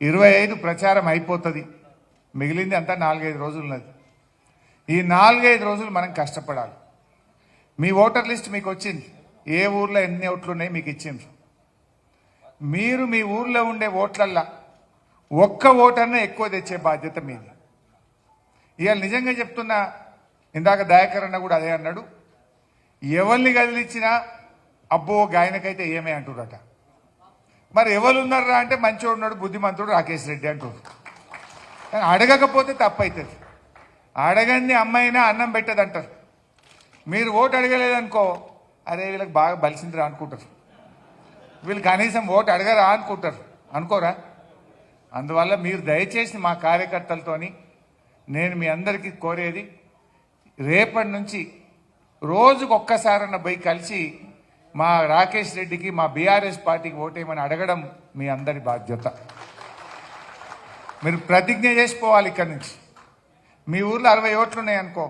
25 ప్రచారం అయిపోతుంది. మిగిలింది అంతా 4-5 రోజులు ఉన్నది. ఈ 4-5 రోజులు మనం కష్టపడాలి. మీ ఓటర్ లిస్ట్ మీకు వచ్చింది. ఏ ఊర్లో ఎన్ని ఓట్లు ఉన్నాయి మీకు ఇచ్చిండ్రు. మీరు మీ ఊర్లో ఉండే ఓట్లల్లా ఒక్క ఓటర్నే ఎక్కువ తెచ్చే బాధ్యత మీది. ఇవాళ నిజంగా చెప్తున్నా, ఇందాక దయాకర్ అన్న కూడా అదే అన్నాడు, ఎవరిని కదిలిచ్చినా అబ్బో గాయనకైతే ఏమే అంటుడట. మరి ఎవరు ఉన్నారా అంటే మంచోడు ఉన్నాడు, బుద్ధిమంతుడు రాకేష్ రెడ్డి అంటారు. కానీ అడగకపోతే తప్పవుతుంది. అడగంది అమ్మైనా అన్నం పెట్టదు అంటారు. మీరు ఓటు అడగలేదనుకో, అరే వీళ్ళకి బాగా బలిసిందిరా అనుకుంటారు. వీళ్ళు కనీసం ఓటు అడగరా అనుకుంటారు. అనుకోరా? అందువల్ల మీరు దయచేసి మా కార్యకర్తలతోని నేను మీ అందరికీ కోరేది, రేపటి నుంచి రోజుకు ఒక్కసారన్న పోయి కలిసి మా రాకేష్ రెడ్డికి, మా బీఆర్ఎస్ పార్టీకి ఓటేయమని అడగడం మీ అందరి బాధ్యత. మీరు ప్రతిజ్ఞ చేసిపోవాలి. ఇక్కడి నుంచి మీ ఊర్లో 60 ఓట్లు ఉన్నాయనుకో,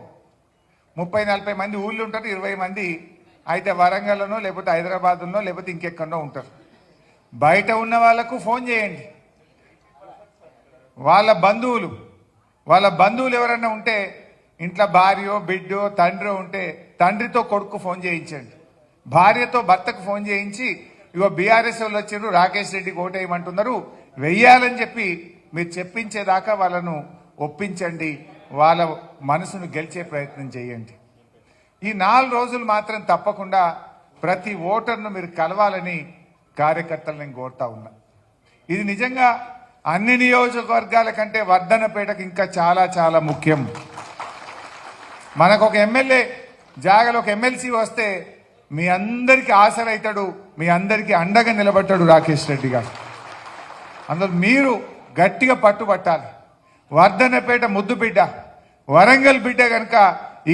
30-40 మంది ఊళ్ళో ఉంటారు, 20 మంది అయితే వరంగల్లోనో లేకపోతే హైదరాబాద్లోనో లేకపోతే ఇంకెక్కడో ఉంటారు. బయట ఉన్న వాళ్ళకు ఫోన్ చేయండి. వాళ్ళ బంధువులు ఎవరన్నా ఉంటే, ఇంట్లో భార్యో బిడ్డో తండ్రో ఉంటే తండ్రితో కొడుకు ఫోన్ చేయించండి. భార్యతో భర్తకు ఫోన్ చేయించి, ఇగో బీఆర్ఎస్ వాళ్ళు వచ్చారు, రాకేష్ రెడ్డికి ఓటేయమంటున్నారు, వెయ్యాలని చెప్పి మీరు చెప్పించేదాకా వాళ్ళను ఒప్పించండి. వాళ్ళ మనసును గెలిచే ప్రయత్నం చేయండి. ఈ 4 రోజులు మాత్రం తప్పకుండా ప్రతి ఓటర్ను మీరు కలవాలని కార్యకర్తలు నేను కోరుతా ఉన్నా. ఇది నిజంగా అన్ని నియోజకవర్గాల కంటే వర్ధన్నపేటకు ఇంకా చాలా చాలా ముఖ్యం. మనకు ఒక ఎమ్మెల్యే జాగలో ఒక ఎమ్మెల్సీ వస్తే మీ అందరికీ ఆసరైతాడు, మీ అందరికీ అండగా నిలబడ్డాడు రాకేష్ రెడ్డి గారు. అందులో మీరు గట్టిగా పట్టుబట్టాలి. వర్ధన్నపేట ముద్దు బిడ్డ, వరంగల్ బిడ్డ కనుక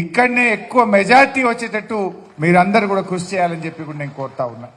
ఇక్కడనే ఎక్కువ మెజార్టీ వచ్చేటట్టు మీరందరూ కూడా కృషి చేయాలని చెప్పి కూడా నేను కోరుతా ఉన్నా.